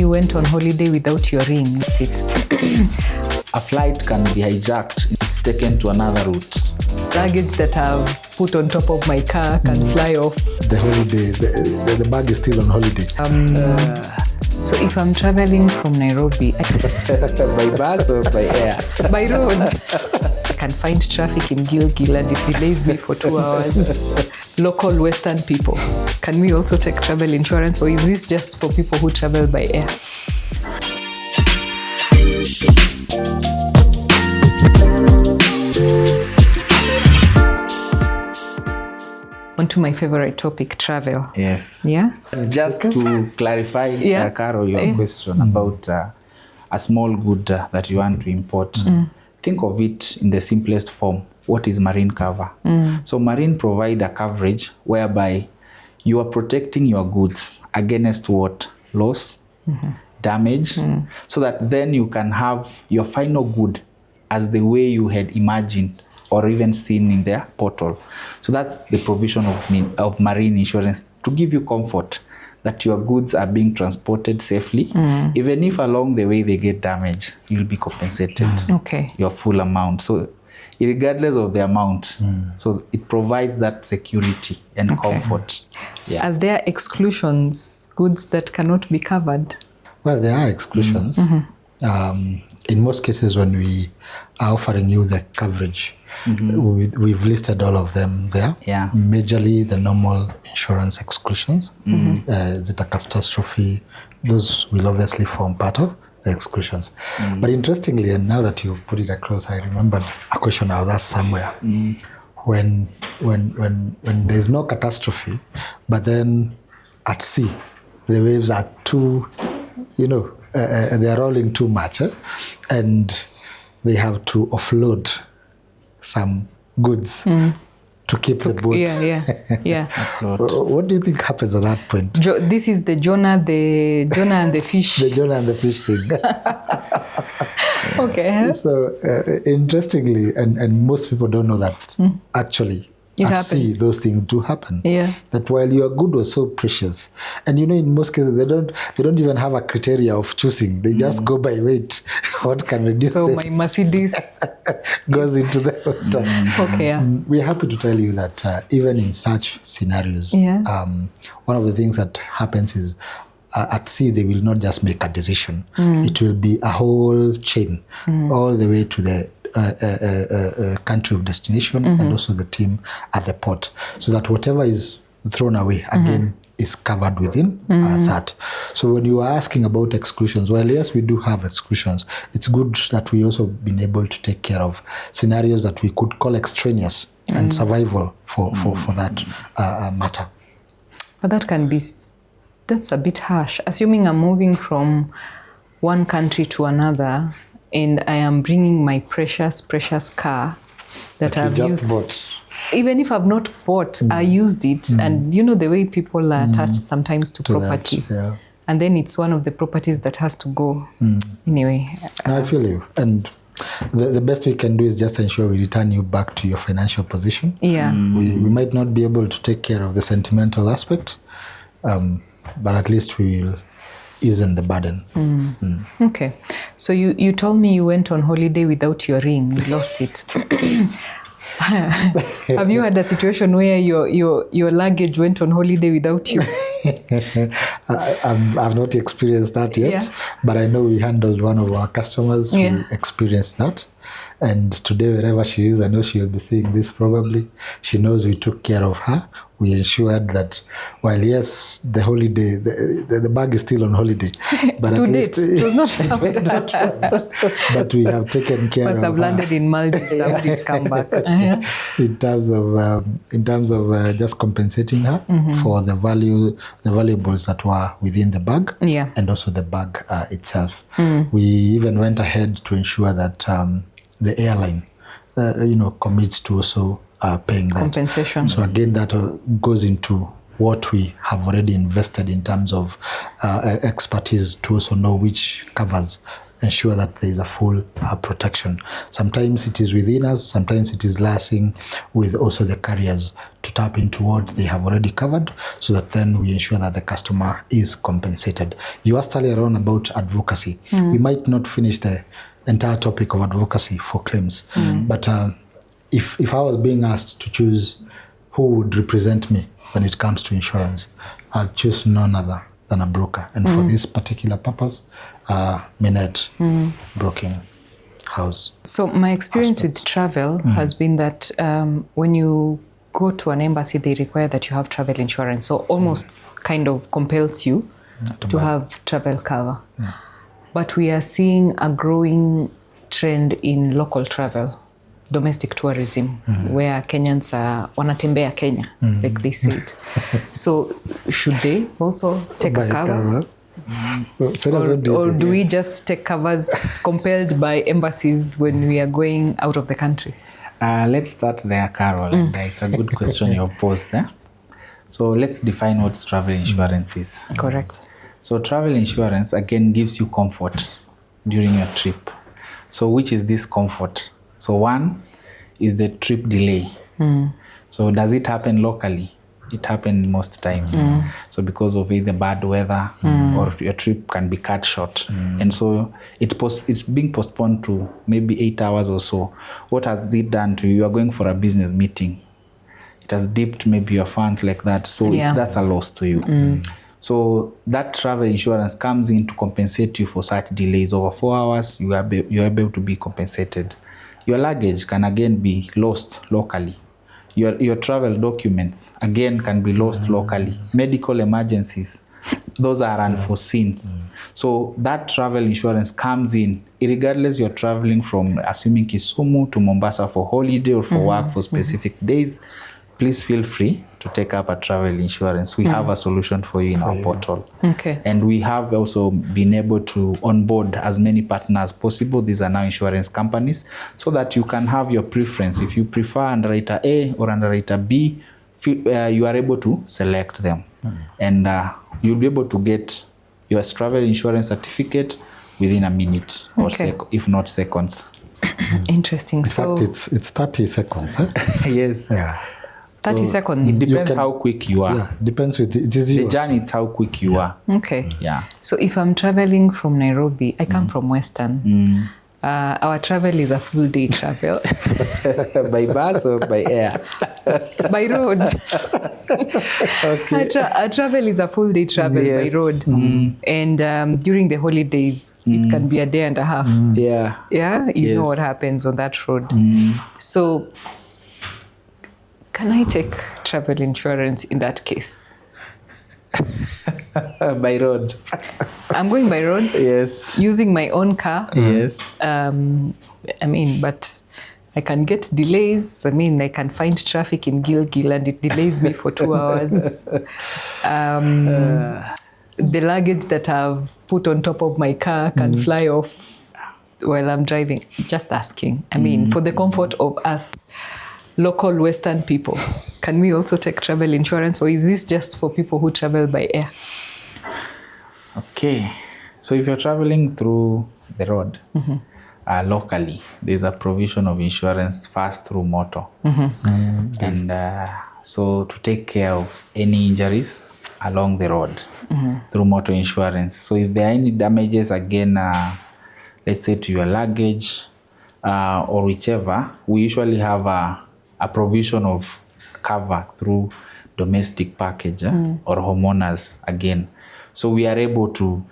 You went on holiday without your ring. A flight can be hijacked. It's taken to another route. Luggage that I've put on top of my car can fly off. The holiday, the bag is still on holiday. So if I'm traveling from Nairobi, By bus or by air? by road, I can find traffic in Gilgil and it delays me for 2 hours. Local Western people, can we also take travel insurance, or is this just for people who travel by air? On to my favorite topic, travel. Yes. Yeah? Just to clarify, Carol, your question about a small good that you want to import. Think of it in the simplest form. What is marine cover? So marine provide a coverage whereby you are protecting your goods against what? Loss, damage, so that then you can have your final good as the way you had imagined or even seen in their portal. So that's the provision of marine insurance, to give you comfort that your goods are being transported safely. Even if along the way they get damaged, you'll be compensated your full amount. So regardless of the amount, so it provides that security and comfort. Yeah. Are there exclusions, goods that cannot be covered? Well, there are exclusions. In most cases, when we are offering you the coverage, we've listed all of them there. Yeah. Majorly the normal insurance exclusions. Is it a catastrophe? Those will obviously form part of the exclusions. But interestingly, and now that you put it across, I remembered a question I was asked somewhere. When there's no catastrophe, but then at sea, the waves are too, they are rolling too much, and they have to offload some goods to keep the boat. Yeah. What do you think happens at that point? This is the Jonah and the fish. The Jonah and the fish thing. Okay. So interestingly, and most people don't know that actually at sea those things do happen. Yeah. That while your good was so precious, and in most cases they don't even have a criteria of choosing. They just go by weight. What can reduce So them my Mercedes goes into the water. Okay. We're happy to tell you that even in such scenarios, one of the things that happens is at sea, they will not just make a decision. It will be a whole chain all the way to the country of destination and also the team at the port, so that whatever is thrown away again is covered within that. So when you are asking about exclusions, well, yes, we do have exclusions. It's good that we also been able to take care of scenarios that we could call extraneous and survival for that matter. But that's a bit harsh. Assuming I'm moving from one country to another, and I am bringing my precious car that I've used. Bought. Even if I've not bought, I used it. And the way people are attached sometimes to property. That, and then it's one of the properties that has to go. Anyway. No, I feel you. And the best we can do is just ensure we return you back to your financial position. Yeah. We might not be able to take care of the sentimental aspect, but at least we will ease in the burden. Okay. So you told me you went on holiday without your ring. You lost it. Have you had a situation where your luggage went on holiday without you? I've not experienced that yet, but I know we handled one of our customers who experienced that. And today, wherever she is, I know she will be seeing this probably. She knows we took care of her. We ensured that, while yes, the holiday, the bag is still on holiday. But To at date, least, it was not found. but we have taken care Must of have her. landed in Maldives. How did it come back? In terms of just compensating her for the valuables that were within the bag, and also the bag itself. We even went ahead to ensure that the airline, commits to also paying that compensation. So again, that goes into what we have already invested in terms of expertise to also know which covers ensure that there is a full protection. Sometimes it is within us, sometimes it is liaising with also the carriers to tap into what they have already covered, so that then we ensure that the customer is compensated. You asked earlier on about advocacy. We might not finish the entire topic of advocacy for claims, but if I was being asked to choose who would represent me when it comes to insurance, I'd choose none other than a broker. And for this particular purpose, Minette Broking House. So my experience with travel has been that when you go to an embassy, they require that you have travel insurance. So almost kind of compels you to have travel cover. But we are seeing a growing trend in local travel, domestic tourism, where Kenyans are wanatembea Kenya, like they said. So should they also take a cover? Or do we just take covers compelled by embassies when we are going out of the country? Let's start there, Carol. And it's a good question you've posed there. So let's define what travel insurance is. Correct. So travel insurance, again, gives you comfort during your trip. So which is this comfort? So one is the trip delay. So does it happen locally? It happens most times. So because of either bad weather or your trip can be cut short. And so it's being postponed to maybe 8 hours or so. What has it done to you? You are going for a business meeting. It has dipped maybe your funds like that. So that's a loss to you. So that travel insurance comes in to compensate you for such delays. Over 4 hours, you are able to be compensated. Your luggage can again be lost locally. Your travel documents, again, can be lost locally. Medical emergencies, those are unforeseen. So that travel insurance comes in, regardless you're traveling from, assuming Kisumu to Mombasa for holiday or for work for specific days, please feel free to take up a travel insurance. We have a solution for you in our portal. Okay. And we have also been able to onboard as many partners as possible. These are now insurance companies, so that you can have your preference. If you prefer underwriter A or underwriter B, you are able to select them. And you'll be able to get your travel insurance certificate within a minute or if not seconds. Interesting. In fact, it's 30 seconds. Yes. Yeah. 30 seconds. It depends how quick you are. Yeah, depends with it is the journey. It's how quick you are. Okay. Yeah. So if I'm traveling from Nairobi, I come from Western. Our travel is a full day travel. By bus or by air? By road. Okay. Our travel is a full day travel by road. And during the holidays, it can be a day and a half. Yeah. Yeah, you know what happens on that road. So can I take travel insurance in that case? By road. I'm going by road. Yes. Using my own car. Yes. But I can get delays. I can find traffic in Gilgil and it delays me for 2 hours. The luggage that I've put on top of my car can fly off while I'm driving. Just asking. For the comfort of us local Western people, can we also take travel insurance, or is this just for people who travel by air? Okay. So if you're traveling through the road, locally, there's a provision of insurance first through motor. And so to take care of any injuries along the road through motor insurance. So if there are any damages, again, let's say to your luggage or whichever, we usually have a provision of cover through domestic package or homeowners again. So we are able to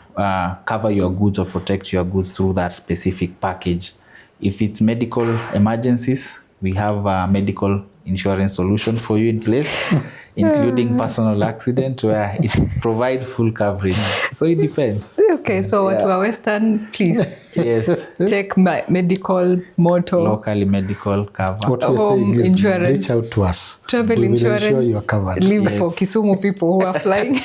cover your goods or protect your goods through that specific package. If it's medical emergencies, we have a medical insurance solution for you in place, including personal accident, where it provides full coverage. So it depends. Okay, so to a Western, please. Yes. Take my medical, motor. Locally medical cover. What we're saying is insurance, reach out to us. Travel we will insurance. ensure you're covered. Leave for Kisumu people who are flying.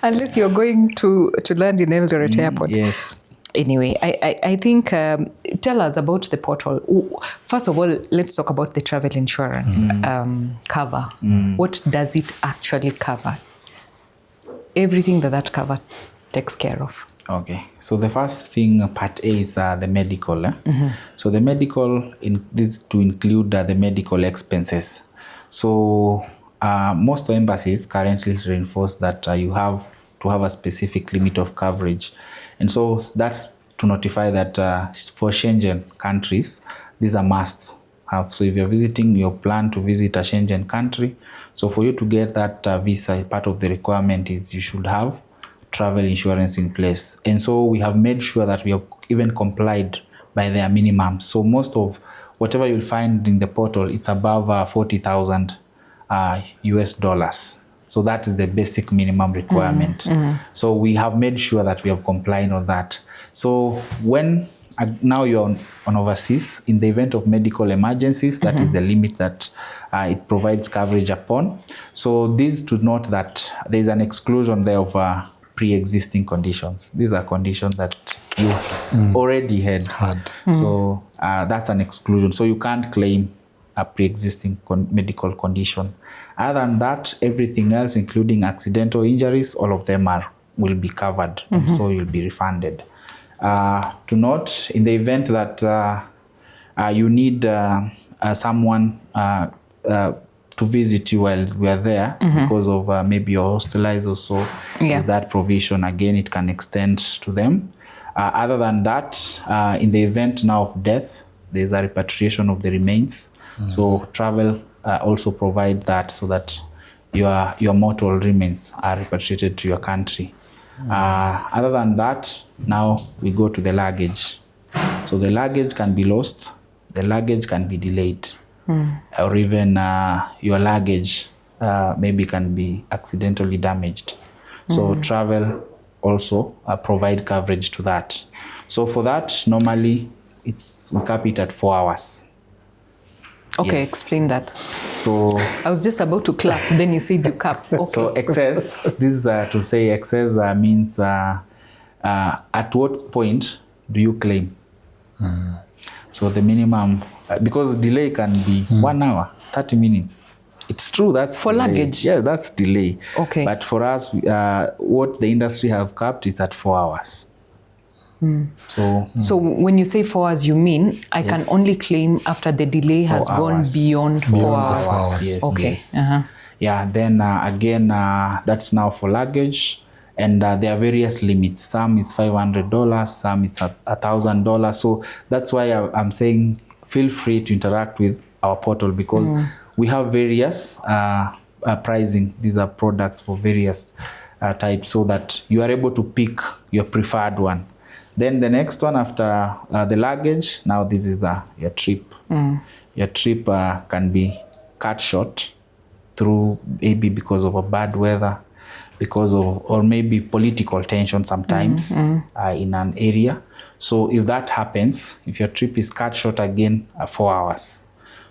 Unless you're going to land in Eldoret Airport. Yes. Anyway, I think, tell us about the portal. First of all, let's talk about the travel insurance cover. What does it actually cover? Everything that cover takes care of. Okay, so the first thing, part A, is the medical. So the medical, this to include the medical expenses. So most embassies currently reinforce that you have to have a specific limit of coverage. And so that's to notify that for Schengen countries, these are must have. So if you're visiting, you plan to visit a Schengen country. So for you to get that visa, part of the requirement is you should have travel insurance in place. And so we have made sure that we have even complied by their minimum. So most of whatever you'll find in the portal, it's above 40,000 US dollars. So that is the basic minimum requirement. So we have made sure that we have complied on that. So when now you're on overseas, in the event of medical emergencies, that is the limit that it provides coverage upon. So this to note that there is an exclusion there of pre-existing conditions. These are conditions that you already had. So that's an exclusion. So you can't claim a pre-existing medical condition. Other than that, everything else, including accidental injuries, all of them will be covered, and so you'll be refunded. To note, in the event that you need someone to visit you while we are there because of maybe you're hospitalized or so, is that provision. Again, it can extend to them. Other than that, in the event now of death, there's a repatriation of the remains. So travel also provide that, so that your mortal remains are repatriated to your country. Other than that, now we go to the luggage. So the luggage can be lost, the luggage can be delayed, or even your luggage maybe can be accidentally damaged. So travel also provide coverage to that. So for that, normally we cap it at 4 hours. Okay, explain that. So I was just about to clap, then you said you cap. Okay. So excess, this is to say excess means at what point do you claim? So the minimum, because delay can be 1 hour, 30 minutes. It's true, that's for delay. Luggage? Yeah, that's delay. Okay. But for us, what the industry have capped, it's at 4 hours. So when you say 4 hours, you mean I can only claim after the delay has gone beyond 4 hours. Yes, okay. Yes. Yeah, then again, that's now for luggage. And there are various limits. Some is $500, some is $1,000. So that's why I'm saying feel free to interact with our portal, because we have various pricing. These are products for various types, so that you are able to pick your preferred one. Then the next one after the luggage, now this is your trip. Your trip can be cut short through maybe because of a bad weather, because of, or maybe political tension sometimes in an area. So if that happens, if your trip is cut short again, 4 hours.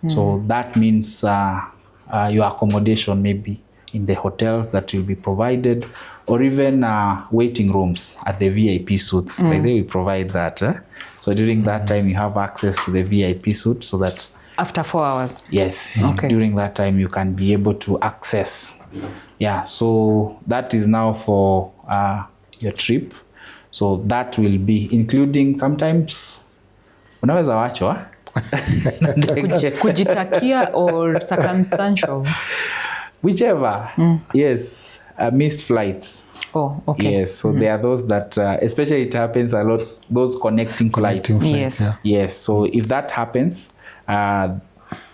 So that means your accommodation maybe in the hotels that will be provided, or even waiting rooms at the VIP suites. By the way, we provide that. So during that time, you have access to the VIP suite, so that after 4 hours. Yes. Okay. During that time, you can be able to access. Yeah. So that is now for your trip. So that will be including sometimes. Unaweza wachwa. Kujitakia or circumstantial? Whichever. Yes. Missed flights. Oh, okay. Yes. So there are those that, especially it happens a lot, those connecting flights. Yes. Yeah. Yes. So if that happens, there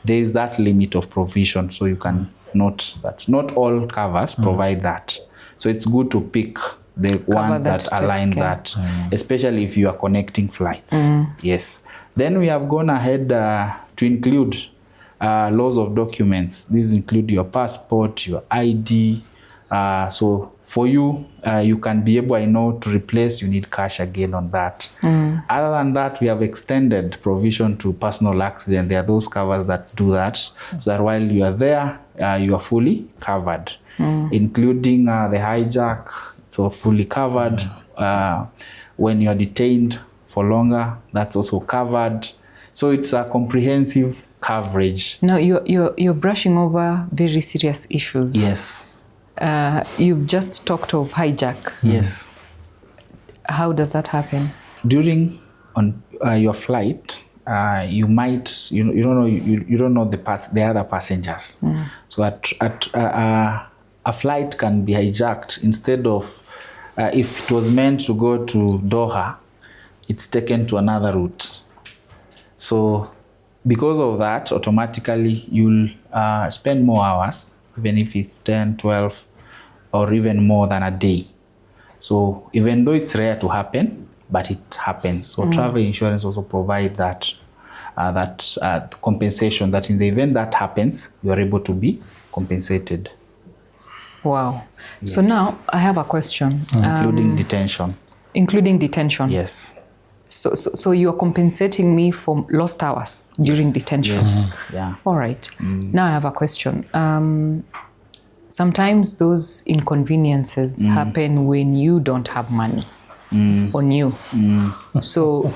is that limit of provision. So you can note that not all covers provide that. So it's good to pick the ones that align that, especially if you are connecting flights. Yes. Then we have gone ahead to include laws of documents. These include your passport, your ID. So for you, you can be able, I know, to replace, you need cash again on that. Other than that, we have extended provision to personal accident. There are those covers that do that, so that while you are there, you are fully covered, including the hijack, so fully covered. When you are detained for longer, that's also covered. So it's a comprehensive coverage. Now you're brushing over very serious issues. Yes. You've just talked of hijack. Yes. how does that happen? During on your flight, you might you don't know the other passengers. So a flight can be hijacked. Instead of if it was meant to go to Doha, it's taken to another route. So because of that, automatically you'll spend more hours, even if it's 10, 12, or even more than a day. So even though it's rare to happen, but it happens. So travel insurance also provide that compensation, that in the event that happens, you are able to be compensated. Wow. Yes. So now I have a question. Including detention. Including detention? Yes. So you are compensating me for lost hours during detention? Yes. Yeah. All right. Now I have a question. Sometimes those inconveniences happen when you don't have money on you. So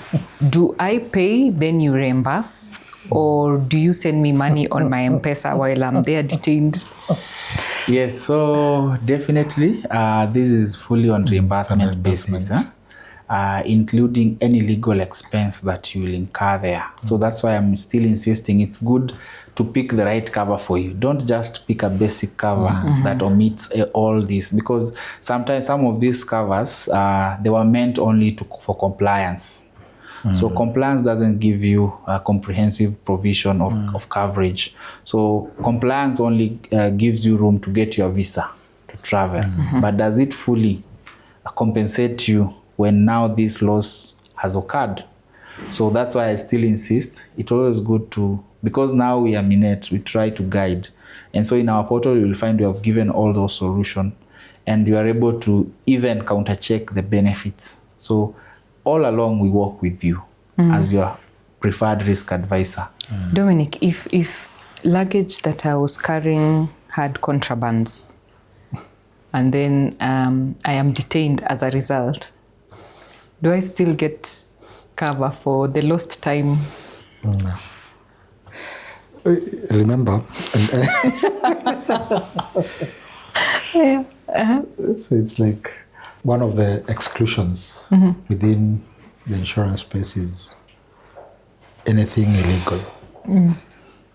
do I pay, then you reimburse? Or do you send me money on my M-Pesa while I'm there detained? Yes, so definitely this is fully on reimbursement basis, including any legal expense that you will incur there. So that's why I'm still insisting it's good to pick the right cover for you. Don't just pick a basic cover that omits all this, because sometimes some of these covers, they were meant only for compliance. So compliance doesn't give you a comprehensive provision of coverage. So compliance only gives you room to get your visa to travel. But does it fully compensate you when now this loss has occurred? So that's why I still insist. It's always good to, because now we are Minet, we try to guide. And so in our portal, you will find we have given all those solutions, and you are able to even counter-check the benefits. So all along, we work with you as your preferred risk advisor. Dominic, if luggage that I was carrying had contrabands, and then I am detained as a result, do I still get cover for the lost time? No. Remember, so it's like one of the exclusions within the insurance space is anything illegal.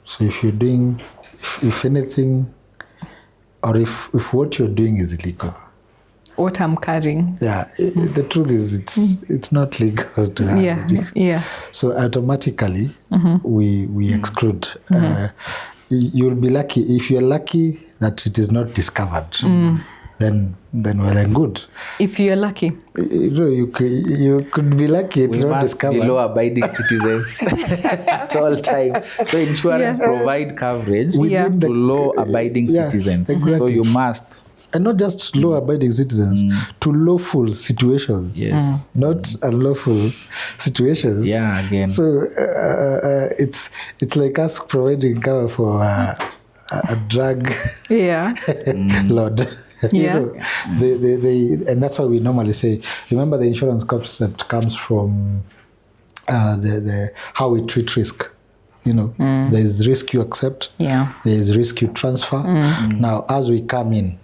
So if you're doing, if anything, or if what you're doing is illegal, what I'm carrying. Yeah, the truth is it's not legal to have it. Yeah. So automatically we exclude. You'll be lucky if you're lucky that it is not discovered. Then well and good. If you're lucky, you could be lucky it's not discovered. We must be law-abiding citizens at all times. So insurance provide coverage to law-abiding citizens. Exactly. So you must. And not just law-abiding citizens, to lawful situations. Yes. Not unlawful situations. Yeah, again. So it's like us providing cover for a drug lord. Yeah. And that's why we normally say, remember the insurance concept comes from the how we treat risk. There's risk you accept. Yeah. There's risk you transfer. Now, as we come in,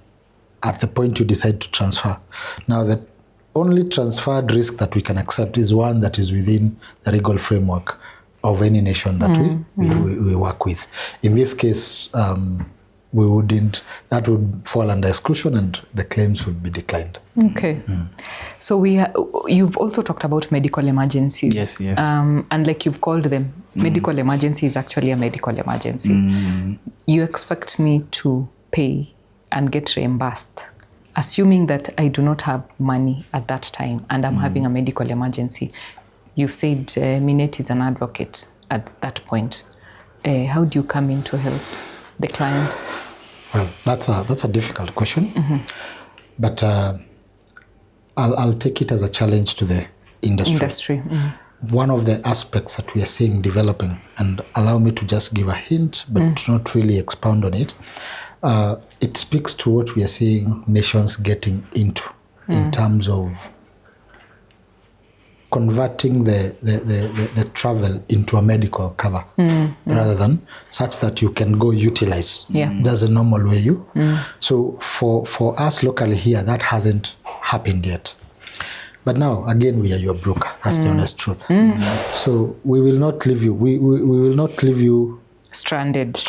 at the point you decide to transfer. Now, the only transferred risk that we can accept is one that is within the legal framework of any nation that we work with. In this case, we wouldn't, that would fall under exclusion and the claims would be declined. Okay. So you've also talked about medical emergencies. Yes. And like you've called them, medical emergency is actually a medical emergency. You expect me to pay and get reimbursed, assuming that I do not have money at that time and I'm having a medical emergency. You said Minet is an advocate at that point. How do you come in to help the client? Well, that's a difficult question, but I'll take it as a challenge to the industry. One of the aspects that we are seeing developing, and allow me to just give a hint, but not really expound on it, it speaks to what we are seeing nations getting into in terms of converting the travel into a medical cover rather than such that you can go utilize. That's a normal way So for us locally here, that hasn't happened yet. But now, again, we are your broker. That's the honest truth. So we will not leave you. We will not leave you stranded.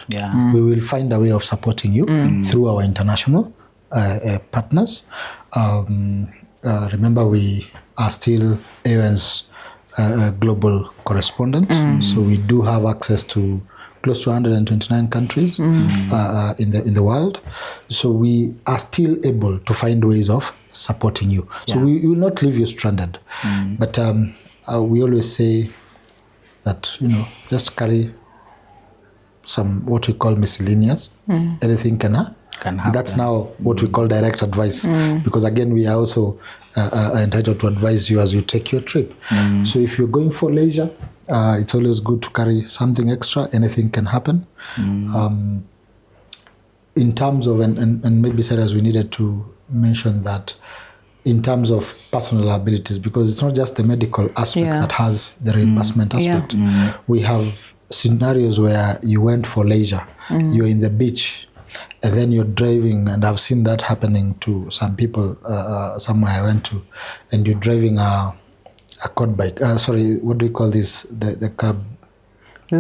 Yeah. We will find a way of supporting you through our international partners. Remember, we are still AON's global correspondent. So we do have access to close to 129 countries in the world. So we are still able to find ways of supporting you. So we will not leave you stranded. But we always say that, just carry some what we call miscellaneous. Anything can happen. That's now what we call direct advice, because again, we are also entitled to advise you as you take your trip. So if you're going for leisure, it's always good to carry something extra. Anything can happen. In terms of, and maybe Sarah, we needed to mention that in terms of personal liabilities, because it's not just the medical aspect that has the reimbursement aspect. We have scenarios where you went for leisure, you're in the beach, and then you're driving, and I've seen that happening to some people somewhere I went to, and you're driving a quad bike. Sorry, what do you call this? The cab.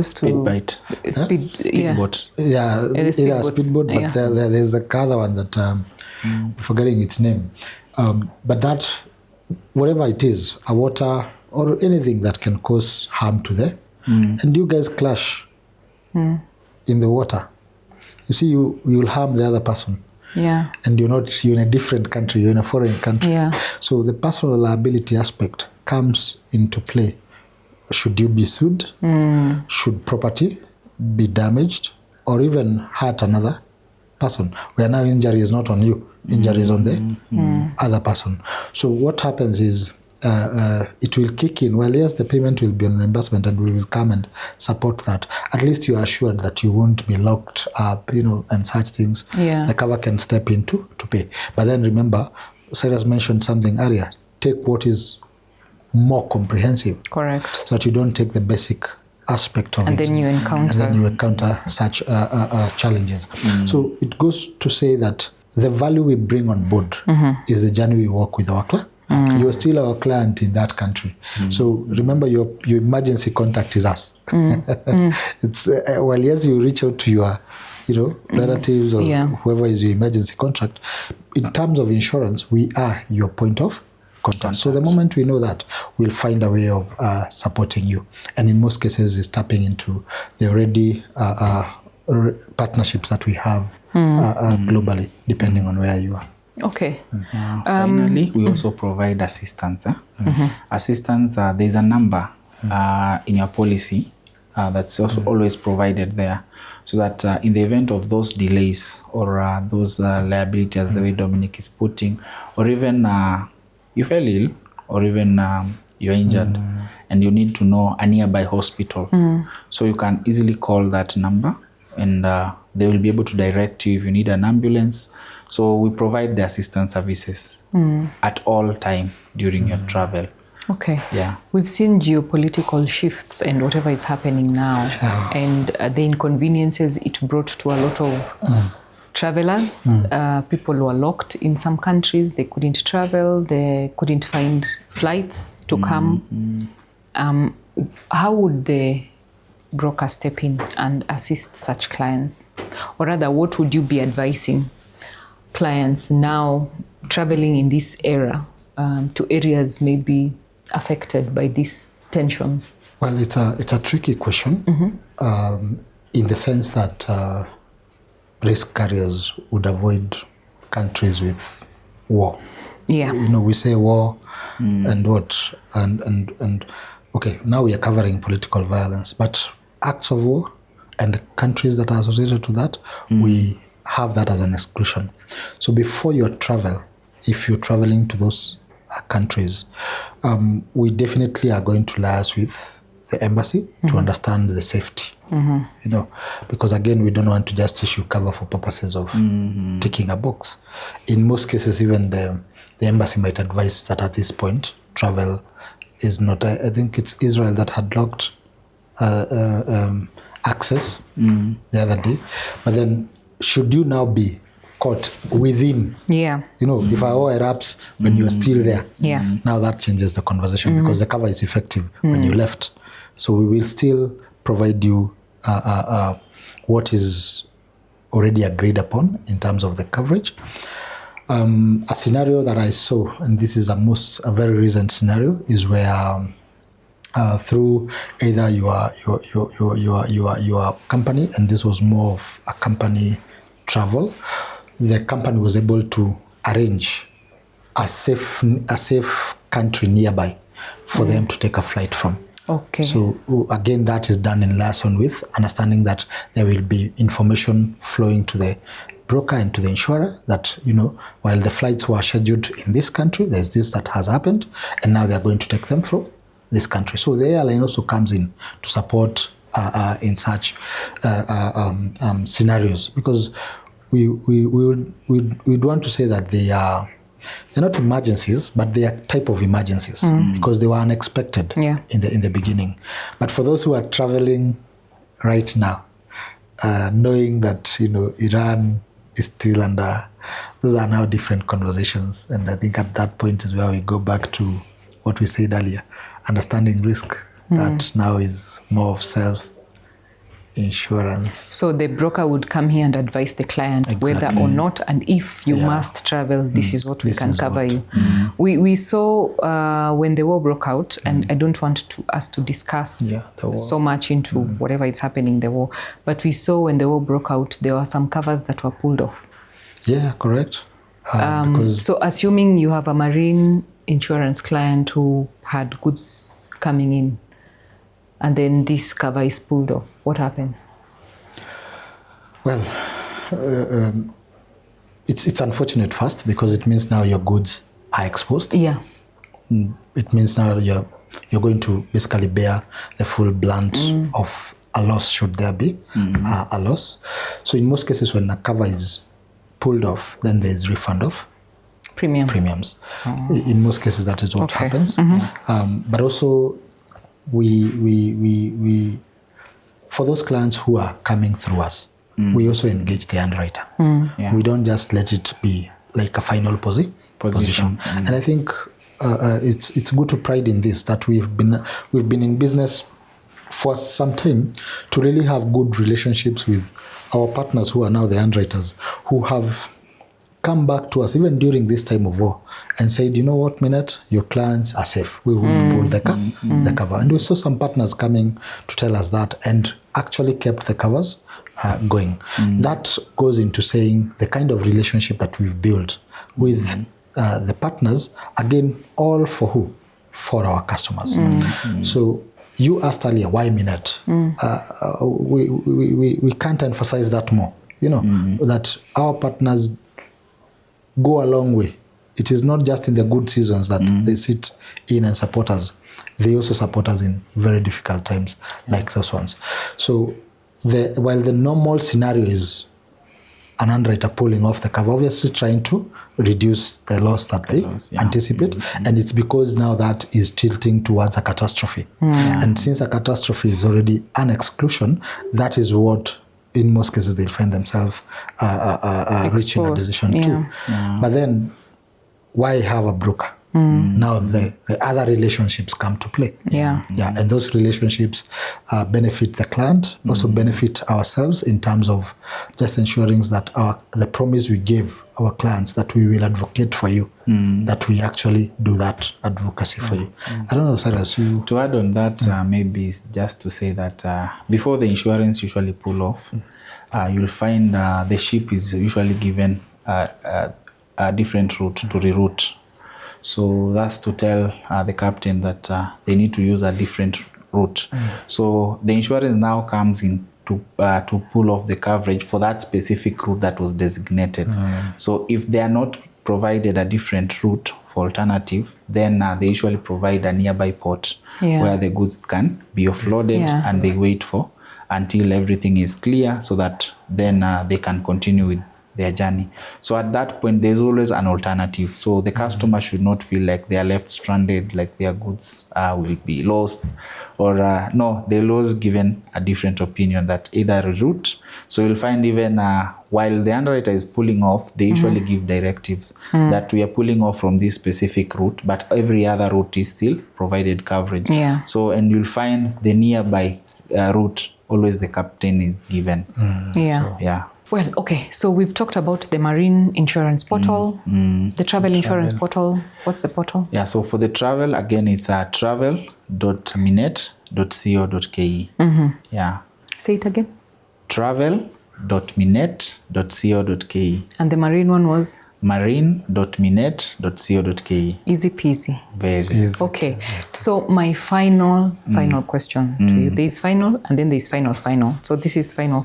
Speedboat. Speedboat. Yeah, either a speedboat, but there's a other one that I'm forgetting its name. But that, whatever it is, a water or anything that can cause harm to them, and you guys clash in the water. You see, you'll harm the other person. Yeah. And you're in a different country, you're in a foreign country. Yeah. So the personal liability aspect comes into play. Should you be sued? Should property be damaged or even hurt another person? Where now injury is not on you, injury is on the other person. So what happens is it will kick in. Well, yes, the payment will be on reimbursement and we will come and support that. At least you are assured that you won't be locked up, and such things. Yeah. The cover can step in to pay. But then remember, Cyrus mentioned something earlier. Take what is more comprehensive. Correct. So that you don't take the basic aspect of it. And then you encounter such challenges. So it goes to say that the value we bring on board is the journey we walk with our client. You're still our client in that country. So remember, your emergency contact is us. It's well, yes, you reach out to your relatives or whoever is your emergency contact. In terms of insurance, we are your point of contact. So the moment we know that, we'll find a way of supporting you. And in most cases, is tapping into the already partnerships that we have globally, depending on where you are. Okay. Finally, we also provide assistance. Assistance, there's a number in your policy that's also always provided there, so that in the event of those delays or those liabilities, the way Dominic is putting, or even you fell ill, or even you're injured, and you need to know a nearby hospital. So you can easily call that number, and they will be able to direct you if you need an ambulance. So we provide the assistance services at all time during your travel. Okay. Yeah. We've seen geopolitical shifts and whatever is happening now, and the inconveniences it brought to a lot of travelers. People were locked in some countries. They couldn't travel. They couldn't find flights to come. How would the broker step in and assist such clients? Or rather, what would you be advising clients now traveling in this era to areas maybe affected by these tensions? Well, it's a tricky question in the sense that risk carriers would avoid countries with war. Yeah. We say war and what and okay, now we are covering political violence, but acts of war and the countries that are associated to that, we have that as an exclusion. So before your travel, if you're traveling to those countries, we definitely are going to liaise with the embassy to understand the safety. Because again, we don't want to just issue cover for purposes of ticking a box. In most cases, even the embassy might advise that at this point, travel is not. I think it's Israel that had locked access the other day. But then, should you now be caught within. Yeah. You know, if a war erupts when you're still there, Yeah. now that changes the conversation because the cover is effective when you left. So we will still provide you what is already agreed upon in terms of the coverage. A scenario that I saw, and this is a very recent scenario, is where through either your company, and this was more of a company travel, the company was able to arrange a safe country nearby for them to take a flight from. Okay. So again, that is done in liaison with understanding that there will be information flowing to the broker and to the insurer that, you know, while the flights were scheduled in this country, there's this that has happened, and now they're going to take them from this country. So the airline also comes in to support in such scenarios, because we would want to say that they're not emergencies, but they are type of emergencies because they were unexpected in the beginning. But for those who are traveling right now, knowing that, you know, Iran is still under, those are now different conversations. And I think at that point is where we go back to what we said earlier, understanding risk, that now is more of self-insurance. So the broker would come here and advise the client whether or not, and if you must travel, this is what we can cover you. We saw when the war broke out, and I don't want us to discuss so much into whatever is happening in the war, but we saw when the war broke out, there were some covers that were pulled off. Yeah, correct. So assuming you have a marine insurance client who had goods coming in, and then this cover is pulled off, what happens? Well, it's unfortunate first, because it means now your goods are exposed. Yeah. It means now you're going to basically bear the full brunt of a loss, should there be a loss. So in most cases, when a cover is pulled off, then there's refund of premiums. In most cases, that is what happens. But also, we for those clients who are coming through us, we also engage the underwriter. We don't just let it be like a final position. And I think it's good to pride in this, that we've been in business for some time to really have good relationships with our partners who are now the underwriters, who have come back to us even during this time of war and said, you know what, Minette, your clients are safe. We will pull the cover. And we saw some partners coming to tell us that, and actually kept the covers going. That goes into saying the kind of relationship that we've built with the partners, again, all for who? For our customers. So you asked earlier, why Minette? We can't emphasize that more. You know, that our partners go a long way. It is not just in the good seasons that they sit in and support us. They also support us in very difficult times like those ones. So while the normal scenario is an underwriter pulling off the cover, obviously trying to reduce the loss that they anticipate. And it's because now that is tilting towards a catastrophe. And since a catastrophe is already an exclusion, that is what in most cases they'll find themselves reaching a decision too. But then why have a broker? Now the other relationships come to play. And those relationships benefit the client, also benefit ourselves in terms of just ensuring that the promise we gave our clients that we will advocate for you, that we actually do that advocacy for you. I don't know, Cyrus, you... To add on that, maybe just to say that before the insurance usually pull off, you'll find the ship is usually given a different route to reroute. So that's to tell the captain that they need to use a different route. So the insurance now comes in to pull off the coverage for that specific route that was designated. So if they are not provided a different route for alternative, then they usually provide a nearby port where the goods can be offloaded and they wait for until everything is clear, so that then they can continue with their journey. So at that point, there's always an alternative. So the customer should not feel like they are left stranded, like their goods will be lost, or no, they'll always given a different opinion that either route. So you'll find even while the underwriter is pulling off, they usually give directives that we are pulling off from this specific route, but every other route is still provided coverage. Yeah. So, and you'll find the nearby route, always the captain is given. Yeah. So, yeah. Well, okay, so we've talked about the marine insurance portal, the travel insurance portal. What's the portal? Yeah, so for the travel, again, it's travel.minet.co.ke. Yeah. Say it again. Travel.minet.co.ke. And the marine one was? marine.minet.co.ke. Easy peasy. Very easy. Okay, so my final question to you. There is final and then there is final. So this is final.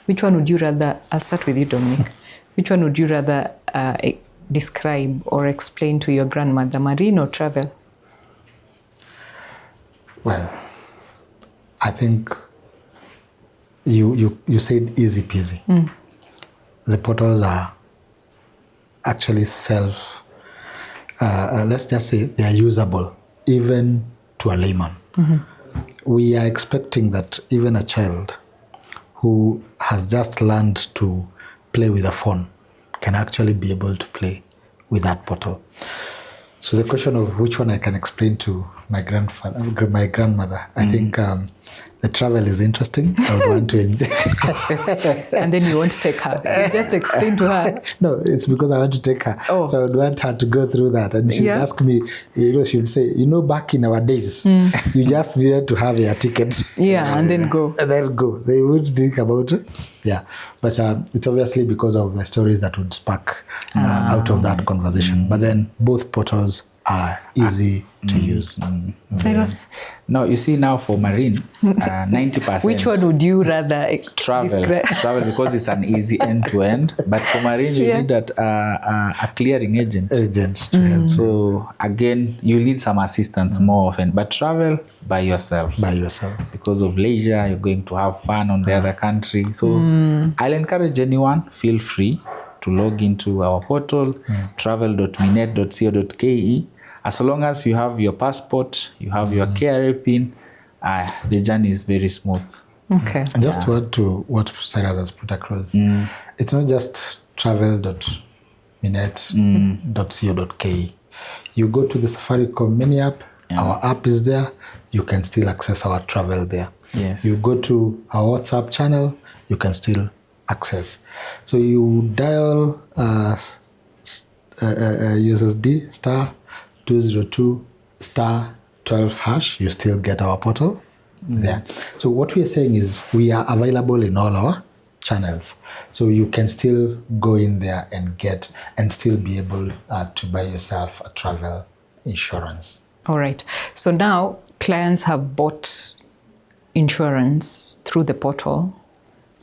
Which one would you rather, I'll start with you, Dominic. Which one would you rather describe or explain to your grandmother, marine or travel? Well, I think you said easy peasy. The portals are actually let's just say they are usable even to a layman. We are expecting that even a child who has just learned to play with a phone can actually be able to play with that portal. So the question of which one I can explain to my grandmother, I think the travel is interesting. I would want to enjoy. And then you won't take her. You just explain to her. No, it's because I want to take her. Oh. So I would want her to go through that. And she would ask me, she would say, back in our days, you just needed to have a ticket. Yeah, and then go. And then go. They would think about it. Yeah. But it's obviously because of the stories that would spark out of that conversation. But then both portals are easy to use. Cyrus? No, you see now for marine, 90%. Which one would you rather travel because it's an easy end-to-end. But for marine, you need a clearing agent. So again, you need some assistance more often. But travel by yourself. Because of leisure, you're going to have fun on the other country. So I'll encourage anyone, feel free to log into our portal, travel.minet.co.ke. As long as you have your passport, you have your KRA PIN, the journey is very smooth. Okay. And just to add to what Cyrus has put across, it's not just travel.minet.co.ke. You go to the Safaricom mini app, our app is there, you can still access our travel there. Yes. You go to our WhatsApp channel, you can still access. So you dial USSD *202 *12#, you still get our portal there. So what we are saying is we are available in all our channels. So you can still go in there and get and still be able to buy yourself a travel insurance. All right. So now clients have bought insurance through the portal.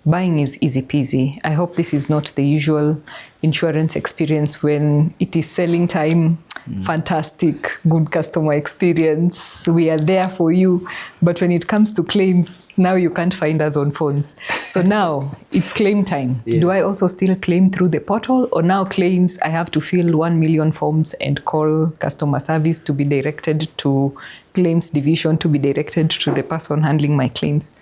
Buying is easy peasy. I hope this is not the usual insurance experience when it is selling time. Fantastic, good customer experience. We are there for you. But when it comes to claims, now you can't find us on phones. So now it's claim time. Yes. Do I also still claim through the portal? Or now claims, I have to fill 1 million forms and call customer service to be directed to claims division, to be directed to the person handling my claims?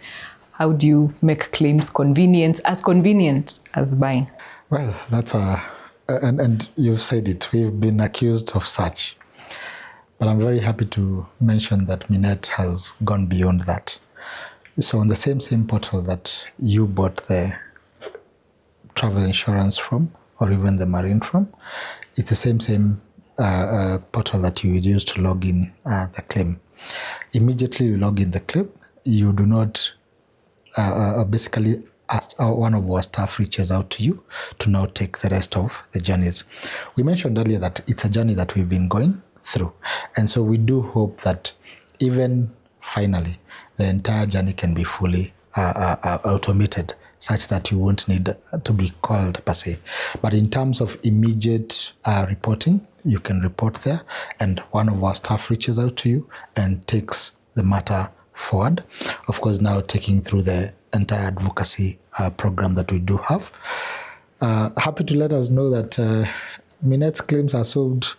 How do you make claims convenient as buying? Well, that's and you've said it. We've been accused of such. But I'm very happy to mention that Minet has gone beyond that. So on the same portal that you bought the travel insurance from, or even the marine from, it's the same portal that you would use to log in the claim. Immediately you log in the claim, you do not basically one of our staff reaches out to you to now take the rest of the journeys. We mentioned earlier that it's a journey that we've been going through. And so we do hope that even finally, the entire journey can be fully automated such that you won't need to be called per se. But in terms of immediate reporting, you can report there and one of our staff reaches out to you and takes the matter forward. Of course, now taking through the entire advocacy program that we do have. Happy to let us know that Minette's claims are solved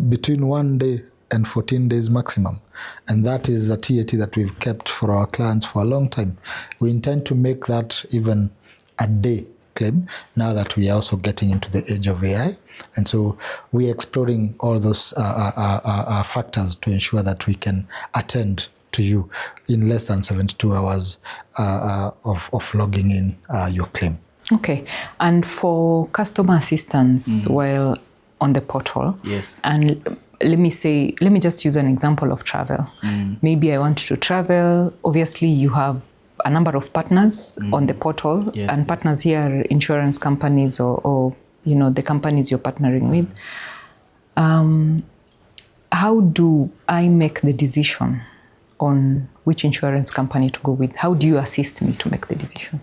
between 1 day and 14 days maximum. And that is a TAT that we've kept for our clients for a long time. We intend to make that even a day claim now that we are also getting into the age of AI. And so we're exploring all those factors to ensure that we can attend to you in less than 72 hours of logging in your claim. Okay. And for customer assistance while on the portal, yes, and let me just use an example of travel. Maybe I want to travel. Obviously, you have a number of partners on the portal, yes, and partners here are insurance companies or the companies you're partnering with. How do I make the decision on which insurance company to go with? How do you assist me to make the decision?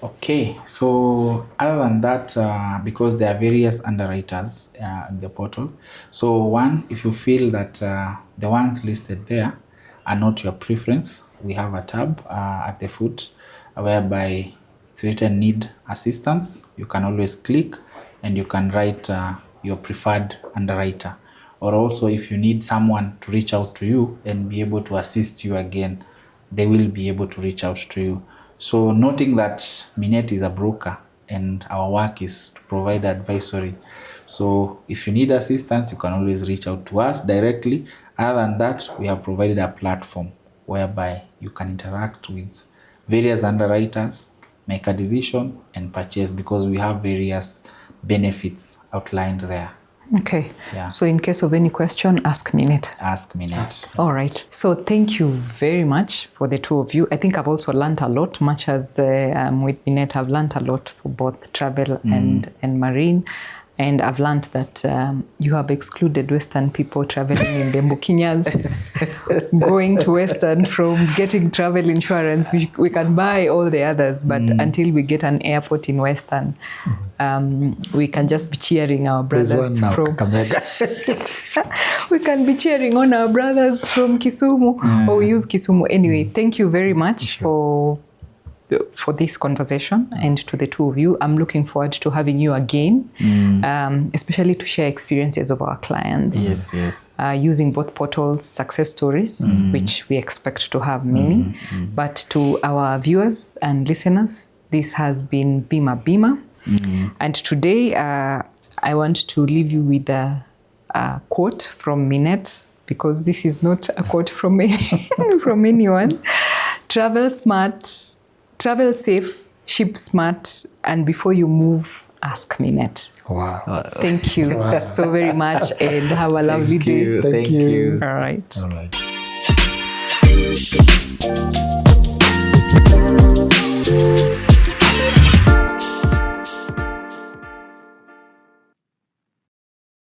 Okay, so other than that, because there are various underwriters in the portal, so one, if you feel that the ones listed there are not your preference, we have a tab at the foot whereby it's written need assistance. You can always click and you can write your preferred underwriter. Or also if you need someone to reach out to you and be able to assist you again, they will be able to reach out to you. So noting that Minette is a broker and our work is to provide advisory. So if you need assistance, you can always reach out to us directly. Other than that, we have provided a platform whereby you can interact with various underwriters, make a decision and purchase, because we have various benefits outlined there. Okay. Yeah. So in case of any question, ask Minette. Ask Minette. All right. So thank you very much for the two of you. I think I've also learned a lot, much as with Minette, I've learned a lot for both travel and marine. And I've learned that you have excluded Western people traveling in the Mbukinyas, going to Western from getting travel insurance. We can buy all the others, but until we get an airport in Western, we can just be cheering our brothers from... we can be cheering on our brothers from Kisumu or use Kisumu. Anyway, thank you very much for this conversation, and to the two of you. I'm looking forward to having you again, especially to share experiences of our clients. Yes. Using both portals, success stories, which we expect to have many. But to our viewers and listeners, this has been Bima. And today, I want to leave you with a quote from Minette, because this is not a quote from from anyone. Travel smart, travel safe, ship smart, and before you move, ask Minette. Wow. Thank you so very much, and have a lovely day. Thank you. All right. All right.